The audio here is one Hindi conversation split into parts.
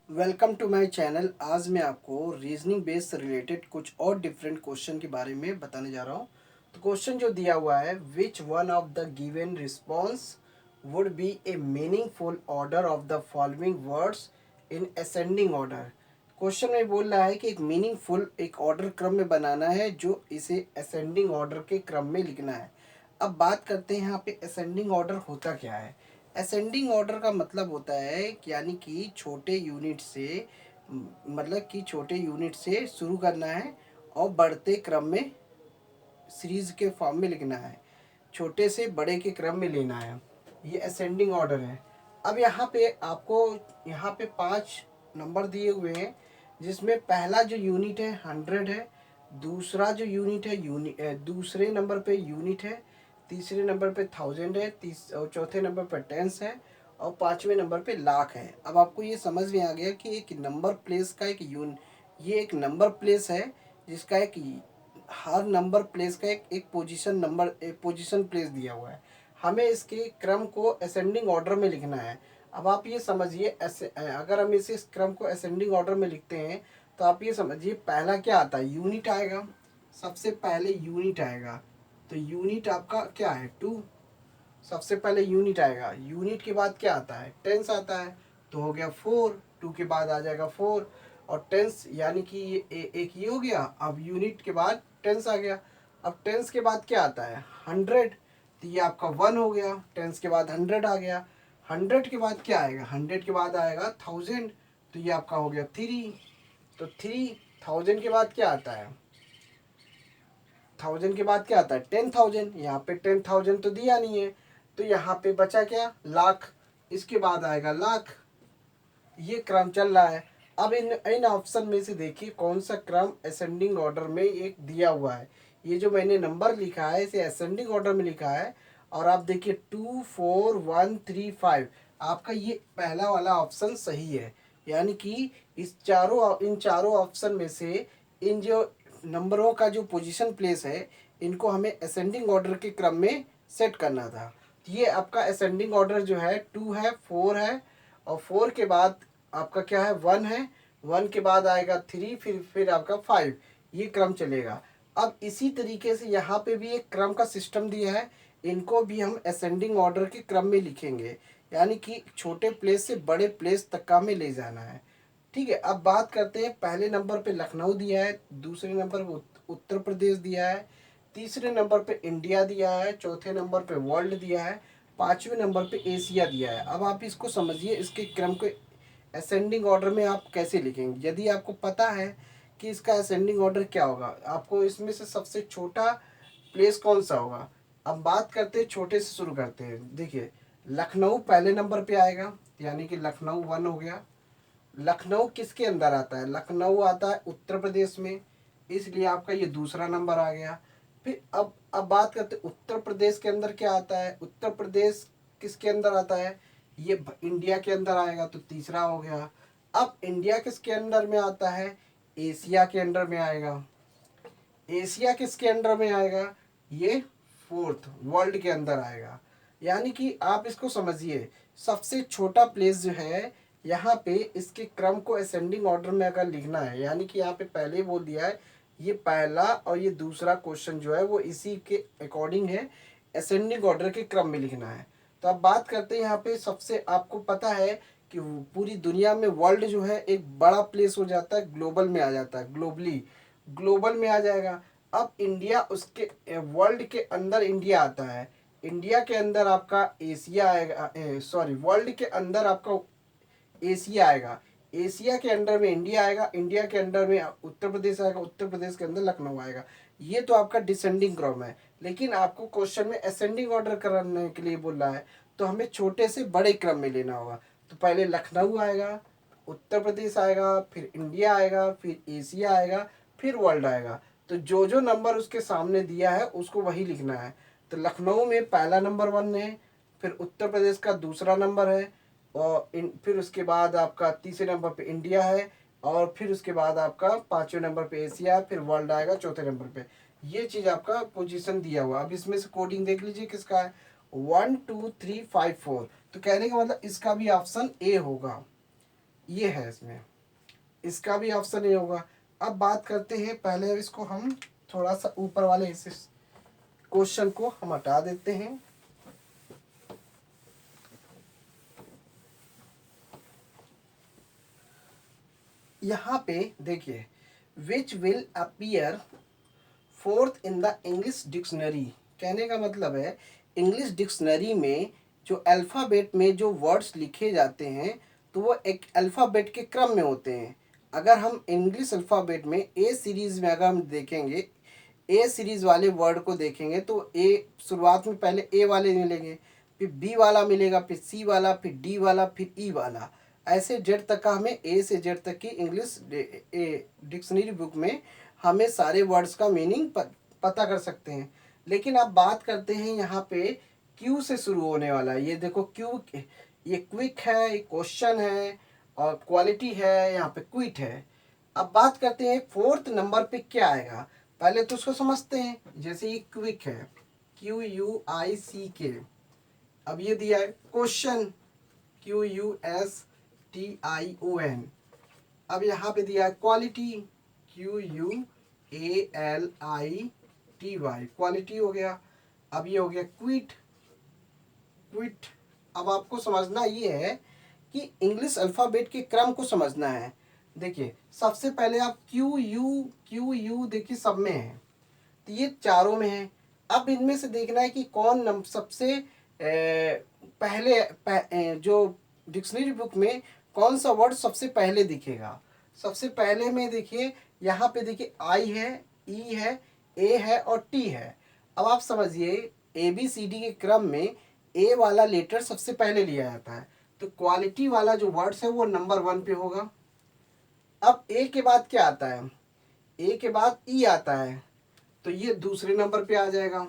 Welcome to my channel. आज मैं आपको रीजनिंग बेस से रिलेटेड कुछ और डिफरेंट क्वेश्चन के बारे में बताने जा रहा हूँ। तो क्वेश्चन जो दिया हुआ है, which one of the given response would be A meaningful order of the following words in ascending order. Question में बोल रहा है कि एक मीनिंगफुल एक ऑर्डर क्रम में बनाना है जो इसे असेंडिंग ऑर्डर के क्रम में लिखना है। अब बात करते हैं यहाँ पे असेंडिंग ऑर्डर होता क्या है। असेंडिंग ऑर्डर का मतलब होता है कि यानी कि छोटे यूनिट से मतलब कि छोटे यूनिट से शुरू करना है और बढ़ते क्रम में सीरीज के फॉर्म में लिखना है, छोटे से बड़े के क्रम में लेना है। ये असेंडिंग ऑर्डर है। अब यहाँ पे आपको यहाँ पे 5 नंबर दिए हुए हैं, जिसमें पहला जो यूनिट है 100 है, दूसरा जो यूनिट है दूसरे नंबर पे यूनिट है, तीसरे नंबर पे 1000 है, और चौथे नंबर पे टेंस है, और पांचवें नंबर पे लाख है। अब आपको ये समझ में आ गया कि एक नंबर प्लेस का ये एक नंबर प्लेस है, जिसका एक हर नंबर प्लेस का एक पोजीशन प्लेस दिया हुआ है। हमें इसके क्रम को असेंडिंग ऑर्डर में लिखना है। अब आप ये समझिए, अगर हम इस क्रम को असेंडिंग ऑर्डर में लिखते हैं तो आप ये समझिए पहला क्या आता है, यूनिट आएगा। सबसे पहले यूनिट आएगा, तो यूनिट आपका क्या है 2। सबसे पहले यूनिट आएगा, यूनिट के बाद क्या आता है, टेंस आता है, तो हो गया 4। 2 के बाद आ जाएगा 4, और टेंस यानी कि एक ये हो गया। अब यूनिट के बाद टेंस आ गया। अब टेंस के बाद क्या आता है 100, तो ये आपका 1 हो गया। टेंस के बाद 100 आ गया। 100 के बाद क्या आएगा, 100 के बाद आएगा 1000, तो ये आपका हो गया 3। तो 3000 के बाद क्या आता है, 1000 के बाद क्या आता है 10,000। यहाँ पे 10,000 तो दिया नहीं है, तो यहाँ पे बचा क्या, लाख। इसके बाद आएगा लाख। ये क्रम चल रहा है। अब इन इन ऑप्शन में से देखिए कौन सा क्रम असेंडिंग ऑर्डर में एक दिया हुआ है। ये जो मैंने नंबर लिखा है इसे असेंडिंग ऑर्डर में लिखा है। और आप देखिए 2 4 1 3 5, आपका ये पहला वाला ऑप्शन सही है। यानी कि इन चारों ऑप्शन में से इन जो नंबरों का जो पोजीशन प्लेस है, इनको हमें असेंडिंग ऑर्डर के क्रम में सेट करना था। ये आपका असेंडिंग ऑर्डर जो है 2 है, 4 है, और 4 के बाद आपका क्या है 1 है। 1 के बाद आएगा 3, फिर आपका 5। ये क्रम चलेगा। अब इसी तरीके से यहाँ पे भी एक क्रम का सिस्टम दिया है, इनको भी हम असेंडिंग ऑर्डर के क्रम में लिखेंगे। यानी कि छोटे प्लेस से बड़े प्लेस तक का में ले जाना है। ठीक है। अब बात करते हैं, पहले नंबर पे लखनऊ दिया है, दूसरे नंबर पे उत्तर प्रदेश दिया है, तीसरे नंबर पे इंडिया दिया है, चौथे नंबर पे वर्ल्ड दिया है, पांचवें नंबर पे एशिया दिया है। अब आप इसको समझिए, इसके क्रम को असेंडिंग ऑर्डर में आप कैसे लिखेंगे। यदि आपको पता है कि इसका असेंडिंग ऑर्डर क्या होगा, आपको इसमें से सबसे छोटा प्लेस कौन सा होगा। अब बात करते हैं, छोटे से शुरू करते हैं। देखिए लखनऊ पहले नंबर पे आएगा, यानी कि लखनऊ 1 हो गया। लखनऊ किसके अंदर आता है, लखनऊ आता है उत्तर प्रदेश में, इसलिए आपका ये दूसरा नंबर आ गया। फिर अब बात करते हैं उत्तर प्रदेश के अंदर क्या आता है। उत्तर प्रदेश किसके अंदर आता है, ये इंडिया के अंदर आएगा, तो तीसरा हो गया। अब इंडिया किसके अंडर में आता है, एशिया के अंडर में आएगा। एशिया किसके अंडर में आएगा, ये फोर्थ वर्ल्ड के अंदर आएगा। यानी कि आप इसको समझिए, सबसे छोटा प्लेस जो है यहाँ पे, इसके क्रम को असेंडिंग ऑर्डर में अगर लिखना है, यानी कि यहाँ पे पहले ही बोल दिया है, ये पहला और ये दूसरा क्वेश्चन जो है वो इसी के अकॉर्डिंग है, असेंडिंग ऑर्डर के क्रम में लिखना है। तो अब बात करते हैं यहाँ पे, सबसे आपको पता है कि पूरी दुनिया में वर्ल्ड जो है एक बड़ा प्लेस हो जाता है, ग्लोबल में आ जाता है, ग्लोबल में आ जाएगा। अब इंडिया उसके वर्ल्ड के अंदर इंडिया आता है, इंडिया के अंदर आपका एशिया आएगा, सॉरी वर्ल्ड के अंदर आपका एशिया आएगा, एशिया के अंडर में इंडिया आएगा, इंडिया के अंडर में उत्तर प्रदेश आएगा, उत्तर प्रदेश के अंदर लखनऊ आएगा। ये तो आपका डिसेंडिंग क्रम है। लेकिन आपको क्वेश्चन में असेंडिंग ऑर्डर करने के लिए बोल रहा है, तो हमें छोटे से बड़े क्रम में लेना होगा। तो पहले लखनऊ आएगा, उत्तर प्रदेश आएगा, फिर इंडिया आएगा, फिर एशिया आएगा, फिर वर्ल्ड आएगा। तो जो जो नंबर उसके सामने दिया है उसको वही लिखना है। तो लखनऊ में पहला नंबर 1 है, फिर उत्तर प्रदेश का दूसरा नंबर है, और फिर उसके बाद आपका तीसरे नंबर पे इंडिया है, और फिर उसके बाद आपका पांचवें नंबर पे एशिया, फिर वर्ल्ड आएगा चौथे नंबर पे। ये चीज़ आपका पोजीशन दिया हुआ। अब इसमें से कोडिंग देख लीजिए किसका है, 1 2 3 5 4। तो कहने का मतलब इसका भी ऑप्शन ए होगा। ये है इसमें, इसका भी ऑप्शन नहीं होगा। अब बात करते हैं, पहले इसको हम थोड़ा सा ऊपर वाले इस क्वेश्चन को हम हटा देते हैं। यहाँ पे देखिए, which will appear fourth in the English dictionary, कहने का मतलब है इंग्लिश डिक्शनरी में जो अल्फ़ाबेट में जो वर्ड्स लिखे जाते हैं तो वो एक अल्फ़ाबेट के क्रम में होते हैं। अगर हम इंग्लिश अल्फ़ाबेट में ए सीरीज़ में अगर हम देखेंगे, ए सीरीज़ वाले वर्ड को देखेंगे तो ए शुरुआत में पहले ए वाले मिलेंगे, फिर बी वाला मिलेगा, फिर सी वाला, फिर डी वाला, फिर ई वाला, ऐसे जेड तक का हमें ए से जेड तक की इंग्लिश डिक्शनरी बुक में हमें सारे वर्ड्स का मीनिंग पता कर सकते हैं। लेकिन अब बात करते हैं यहाँ पे क्यू से शुरू होने वाला, ये देखो क्यू, ये क्विक है, ये क्वेश्चन है, और क्वालिटी है, यहाँ पे क्विट है। अब बात करते हैं फोर्थ नंबर पे क्या आएगा, पहले तो उसको समझते हैं। जैसे ये क्विक है, QUICK, अब ये दिया है क्वेश्चन, QUSTION, अब यहाँ पे दिया है क्वालिटी, QUALITY, क्वालिटी हो गया। अब ये हो गया क्विट, क्विट। अब आपको समझना ये है कि इंग्लिश अल्फ़ाबेट के क्रम को समझना है। देखिए सबसे पहले आप क्यू यू देखिए सब में है, तो ये चारों में है। अब इनमें से देखना है कि कौन सबसे पहले जो डिक्शनरी बुक में कौन सा वर्ड सबसे पहले दिखेगा। सबसे पहले में देखिए यहाँ पे देखिए आई है, ई है, ए है और टी है। अब आप समझिए ABCD के क्रम में ए वाला लेटर सबसे पहले लिया जाता है, तो क्वालिटी वाला जो वर्ड्स है वो नंबर 1 पे होगा। अब ए के बाद क्या आता है, ए के बाद ई आता है, तो ये दूसरे नंबर पे आ जाएगा।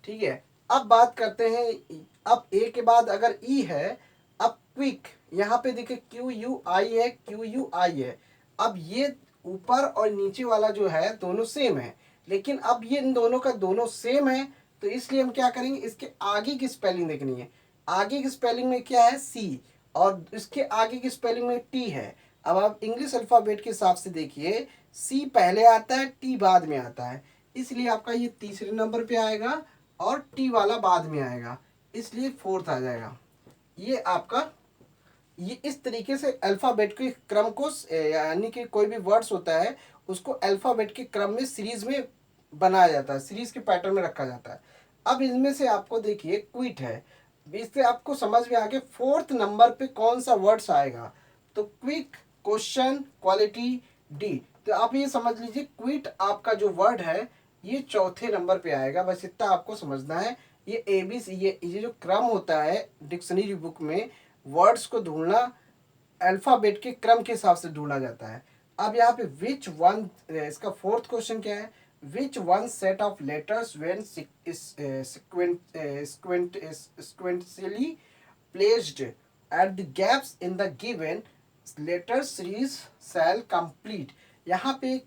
ठीक है, अब बात करते हैं, अब ए के बाद अगर ई है, अब क्विक, यहाँ पे देखिए QUI है, QUI है। अब ये ऊपर और नीचे वाला जो है दोनों सेम है, लेकिन अब ये इन दोनों का दोनों सेम है, तो इसलिए हम क्या करेंगे, इसके आगे की स्पेलिंग देखनी है। आगे की स्पेलिंग में क्या है, सी, और इसके आगे की स्पेलिंग में टी है। अब आप इंग्लिश अल्फ़ाबेट के हिसाब से देखिए, सी पहले आता है, टी बाद में आता है, इसलिए आपका ये तीसरे नंबर पे आएगा और टी वाला बाद में आएगा, इसलिए फोर्थ आ जाएगा। ये आपका, ये इस तरीके से अल्फ़ाबेट के क्रम को, यानी कि कोई भी वर्ड्स होता है उसको अल्फ़ाबेट के क्रम में सीरीज़ में बनाया जाता है, सीरीज़ के पैटर्न में रखा जाता है। अब इनमें से आपको देखिए क्विट है, इससे आपको समझ में आ गया फोर्थ नंबर पे कौन सा वर्ड्स आएगा, तो क्विक, क्वेश्चन, क्वालिटी, डी। तो आप ये समझ लीजिए क्विट आपका जो वर्ड है ये चौथे नंबर पे आएगा, बस इतना आपको समझना है। ये ABC, ये जो क्रम होता है डिक्शनरी बुक में वर्ड्स को ढूंढना, अल्फ़ाबेट के क्रम के हिसाब से ढूंढा जाता है। अब यहाँ पे विच वन, इसका फोर्थ क्वेश्चन क्या है, which one set of letters when sequentially placed at the gaps in the given letter series shall complete। यहाँ पे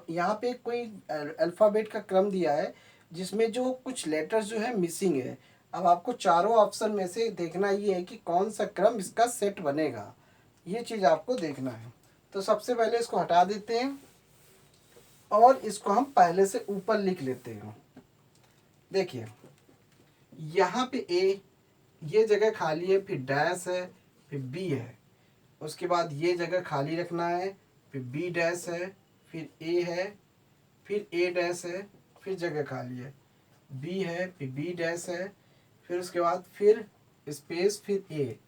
यहाँ पे कोई अल्फ़ाबेट का क्रम दिया है जिसमें जो कुछ लेटर्स जो है मिसिंग है। अब आपको चारों ऑप्शन में से देखना ये है कि कौन सा क्रम इसका सेट बनेगा, ये चीज़ आपको देखना है। तो सबसे पहले इसको हटा देते हैं और इसको हम पहले से ऊपर लिख लेते हैं। देखिए यहाँ पे ए, ये जगह खाली है, फिर डैश है, फिर बी है, उसके बाद ये जगह खाली रखना है, फिर बी डैश है, फिर ए है, फिर ए डैश है, फिर जगह खाली है, बी है, फिर बी डैश है, फिर उसके बाद फिर स्पेस, फिर ए।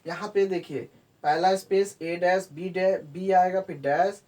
यहाँ पे देखिए पहला स्पेस ए डैश, बी आएगा, फिर डैश,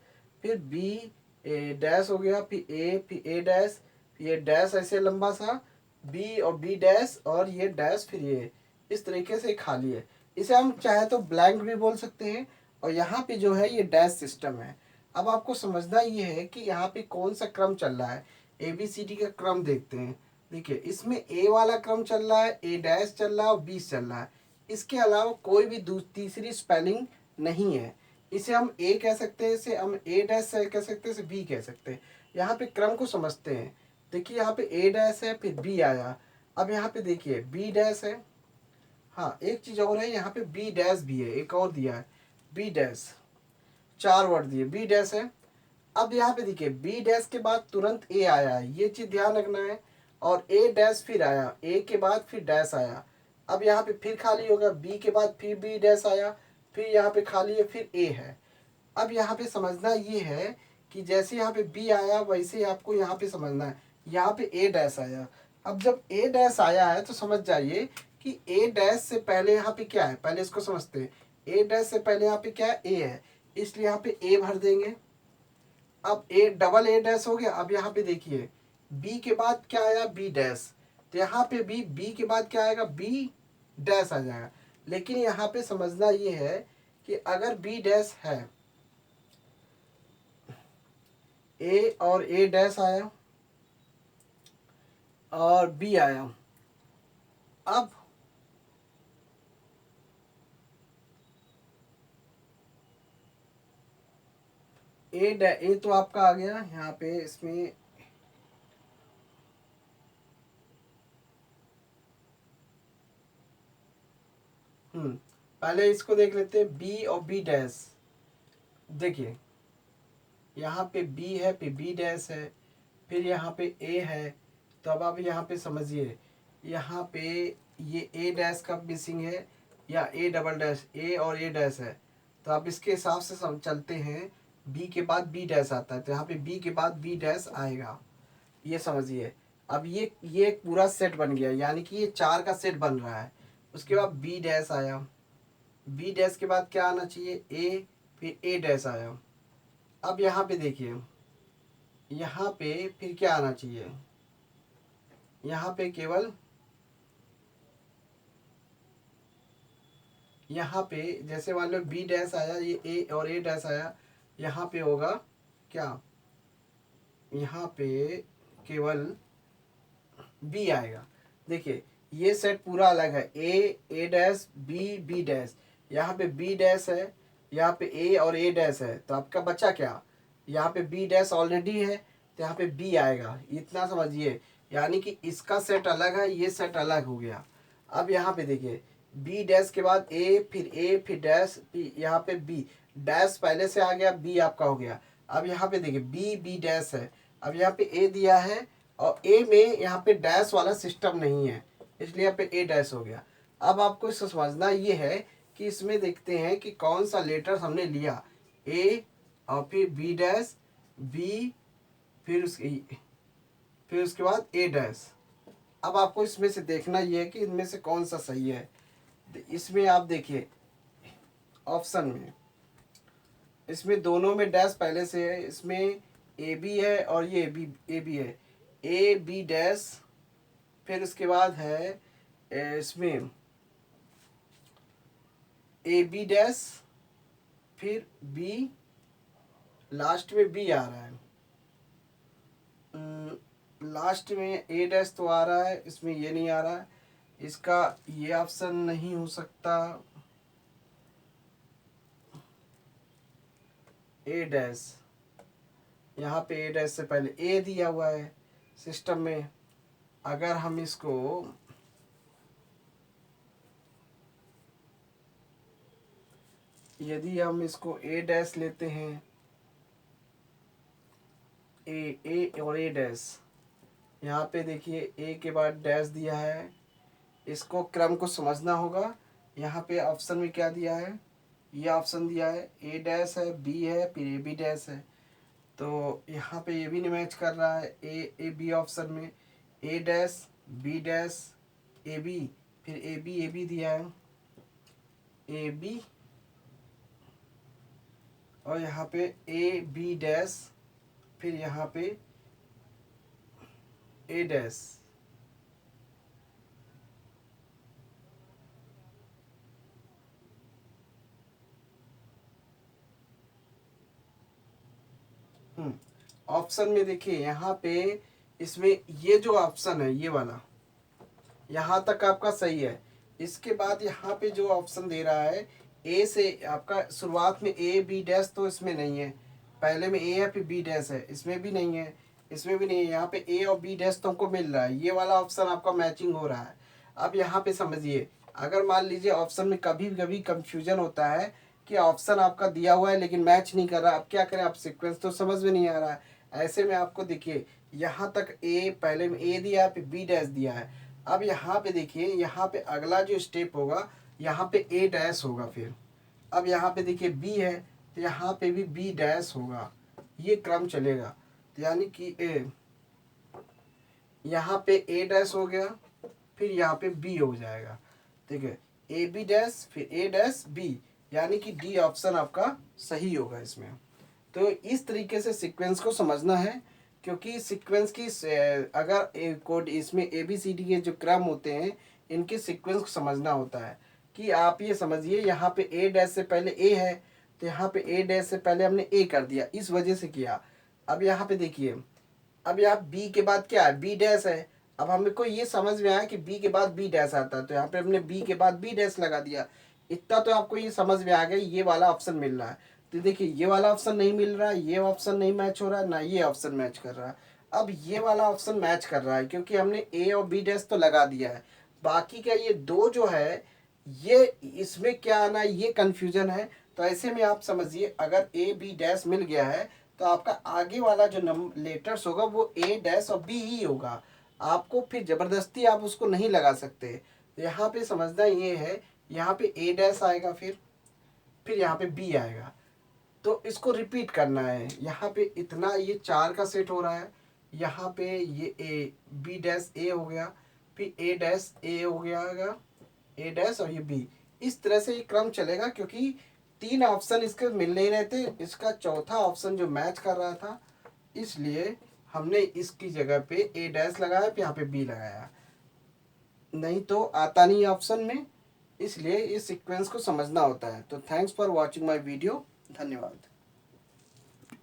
फिर बी, ए डैश हो गया, फिर ए, फिर ए डैश, फिर ये डैश ऐसे लंबा सा, बी और बी डैश और ये डैश, फिर ये, इस तरीके से खाली है। इसे हम चाहे तो ब्लैंक भी बोल सकते हैं, और यहाँ पे जो है ये डैश सिस्टम है। अब आपको समझना ये है कि यहाँ पे कौन सा क्रम चल रहा है। ABCD का क्रम देखते हैं, देखिए इसमें ए वाला क्रम चल रहा है, ए डैश चल रहा है और बी चल रहा है, इसके अलावा कोई भी तीसरी स्पेलिंग नहीं है। इसे हम ए कह सकते हैं, इसे हम ए डैश कह सकते हैं, इसे बी कह सकते हैं। यहाँ पे क्रम को समझते हैं, देखिए यहाँ पे ए डैश है, फिर बी आया, अब यहाँ पे देखिए बी डैश है, हाँ एक चीज़ और है, यहाँ पे बी डैश भी है, एक और दिया है, बी डैश, 4 वर्ड दिए, बी डैश है। अब यहाँ पे देखिए बी डैश के बाद तुरंत ए आया है, ये चीज ध्यान रखना है। और ए डैश फिर आया, ए के बाद फिर डैश आया। अब यहाँ पे फिर खाली होगा, बी के बाद फिर बी डैश आया, फिर यहाँ पे खाली है, फिर ए है। अब यहाँ पे समझना ये है कि जैसे यहाँ पे बी आया वैसे ही आपको यहाँ पे समझना है, यहाँ पे ए डैश आया। अब जब ए डैश आया है तो समझ जाइए कि ए डैश से पहले यहाँ पे क्या है, पहले इसको समझते हैं। ए डैश से पहले यहाँ पे क्या है, ए है, इसलिए यहाँ पे ए भर देंगे। अब ए डबल ए डैश हो गया। अब यहाँ पे देखिए बी के बाद क्या आया, बी डैश, तो यहाँ पे भी बी के बाद क्या आएगा, बी डैश आ जाएगा। लेकिन यहाँ पे समझना ये है कि अगर बी डैश है, ए और ए डैश आया और बी आया, अब ए तो आपका आ गया यहाँ पे, इसमें पहले इसको देख लेते हैं, बी और बी डैश। देखिए यहाँ पे बी है, फिर बी डैश है, फिर यहाँ पे ए है। तो अब आप यहाँ पे समझिए, यहाँ पे ये ए डैश कब मिसिंग है, या ए डबल डैश, ए और ए डैश है। तो आप इसके हिसाब से चलते हैं, बी के बाद बी डैश आता है, तो यहाँ पे बी के बाद बी डैश आएगा, ये समझिए। अब ये एक पूरा सेट बन गया, यानी कि ये 4 का सेट बन रहा है। उसके बाद बी डैश आया, बी डैश के बाद क्या आना चाहिए, ए, फिर ए डैश आया। अब यहाँ पे देखिए, यहाँ पे फिर क्या आना चाहिए, यहाँ पे केवल यहाँ पे जैसे मान लो बी डैश आया, ये ए और ए डैश आया, यहाँ पे होगा क्या, यहाँ पे केवल बी आएगा। देखिए ये सेट पूरा अलग है, ए डैश, बी बी डैश, यहाँ पे बी डैश है, यहाँ पे ए और ए डैश है, तो आपका बचा क्या, यहाँ पे बी डैश ऑलरेडी है, तो यहाँ पे बी आएगा, इतना समझिए। यानी कि इसका सेट अलग है, ये सेट अलग हो गया। अब यहाँ पे देखिए बी डैश के बाद ए फिर डैश, यहाँ पे बी डैश पहले से आ गया, बी आपका हो गया। अब यहाँ पे देखिए बी बी डैश है, अब यहाँ पे ए दिया है और ए में यहाँ पे डैश वाला सिस्टम नहीं है, इसलिए यहाँ पे ए डैश हो गया। अब आपको इसको समझना ये है कि इसमें देखते हैं कि कौन सा लेटर हमने लिया, ए और फिर बी डैश, बी, फिर उसके बाद ए डैश। अब आपको इसमें से देखना ये है कि इनमें से कौन सा सही है। इसमें आप देखिए ऑप्शन में, इसमें दोनों में डैश पहले से है, इसमें ए बी है और ये ए बी है, ए बी डैश, फिर उसके बाद है इसमें ए बी डैश, फिर बी, लास्ट में बी आ रहा है। लास्ट में ए डैश तो आ रहा है, इसमें ये नहीं आ रहा है, इसका ये ऑप्शन नहीं हो सकता। ए डैश, यहाँ पे ए डैश से पहले ए दिया हुआ है सिस्टम में। अगर हम इसको यदि हम इसको ए डैश लेते हैं, ए और ए डैश, यहाँ पे देखिए ए के बाद डैश दिया है, इसको क्रम को समझना होगा। यहाँ पे ऑप्शन में क्या दिया है, ये ऑप्शन दिया है, ए डैश है, बी है, फिर ए बी डैश है। तो यहाँ पे ये भी नहीं मैच कर रहा है, ए बी ऑप्शन में A dash, B dash, A B, फिर ए बी दिया है, ए बी, और यहाँ पे ए बी डैश, फिर यहाँ पे ए डैश। ऑप्शन में देखिए यहाँ पे, इसमें ये जो ऑप्शन है ये वाला, यहाँ तक आपका सही है। इसके बाद यहाँ पे जो ऑप्शन दे रहा है, ए से आपका शुरुआत में ए बी डैश, तो इसमें नहीं है, पहले में ए है फिर बी डैश है, इसमें भी नहीं है, इसमें भी नहीं है। यहाँ पे ए और बी डैश तुमको मिल रहा है, ये वाला ऑप्शन आपका मैचिंग हो रहा है। अब यहाँ पे समझिए, अगर मान लीजिए ऑप्शन में कभी कभी कंफ्यूजन होता है कि ऑप्शन आपका दिया हुआ है लेकिन मैच नहीं कर रहा, अब क्या करें, आप सीक्वेंस तो समझ में नहीं आ रहा है। ऐसे में आपको देखिए यहाँ तक ए, पहले में ए दिया फिर बी डैश दिया है। अब यहाँ पे देखिए, यहाँ पे अगला जो स्टेप होगा यहाँ पे ए डैश होगा। फिर अब यहाँ पे देखिए बी है तो यहाँ पे भी बी डैश होगा, ये क्रम चलेगा। तो यानी कि ए, यहाँ पे ए डैश हो गया, फिर यहाँ पे बी हो जाएगा, ठीक है, ए बी डैश फिर ए डैश बी, यानी कि डी ऑप्शन आपका सही होगा इसमें। तो इस तरीके से सीक्वेंस को समझना है, क्योंकि सीक्वेंस की अगर कोड इसमें ए बी सी डी के जो क्रम होते हैं इनके सीक्वेंस को समझना होता है। कि आप ये समझिए यहाँ पे ए डैश से पहले ए है तो यहाँ पे ए डैश से पहले हमने ए कर दिया, इस वजह से किया। अब यहाँ पे देखिए, अब यहाँ बी के बाद क्या है, बी डैश है। अब हमको ये समझ में आया कि बी के बाद बी डैश आता है, तो यहाँ पे हमने बी के बाद बी डैश लगा दिया। इतना तो आपको ये समझ में आ गया, ये वाला ऑप्शन मिल रहा है। तो देखिए ये वाला ऑप्शन नहीं मिल रहा है, ये ऑप्शन नहीं मैच हो रहा है, ना ये ऑप्शन मैच कर रहा है। अब ये वाला ऑप्शन मैच कर रहा है क्योंकि हमने ए और बी डैश तो लगा दिया है। बाकी का ये दो जो है, ये इसमें क्या आना है, ये कन्फ्यूजन है। तो ऐसे में आप समझिए अगर ए बी डैश मिल गया है तो आपका आगे वाला जो नंबर लेटर्स होगा वो ए डैश और बी ही होगा। आपको फिर ज़बरदस्ती आप उसको नहीं लगा सकते। तो यहाँ पे समझना ये है, यहाँ पे ए डैश आएगा, फिर यहाँ पे बी आएगा। तो इसको रिपीट करना है। यहाँ पे इतना ये 4 का सेट हो रहा है, यहाँ पे ये ए बी डैश ए हो गया, फिर ए डैश ए हो गया, ए डैश और ये बी। इस तरह से ये क्रम चलेगा क्योंकि 3 ऑप्शन इसके मिल नहीं रहे थे, इसका चौथा ऑप्शन जो मैच कर रहा था, इसलिए हमने इसकी जगह पे ए डैश लगाया फिर यहाँ पे बी लगाया, नहीं तो आता नहीं ऑप्शन में। इसलिए इस सीक्वेंस को समझना होता है। तो thanks for watching my video, धन्यवाद।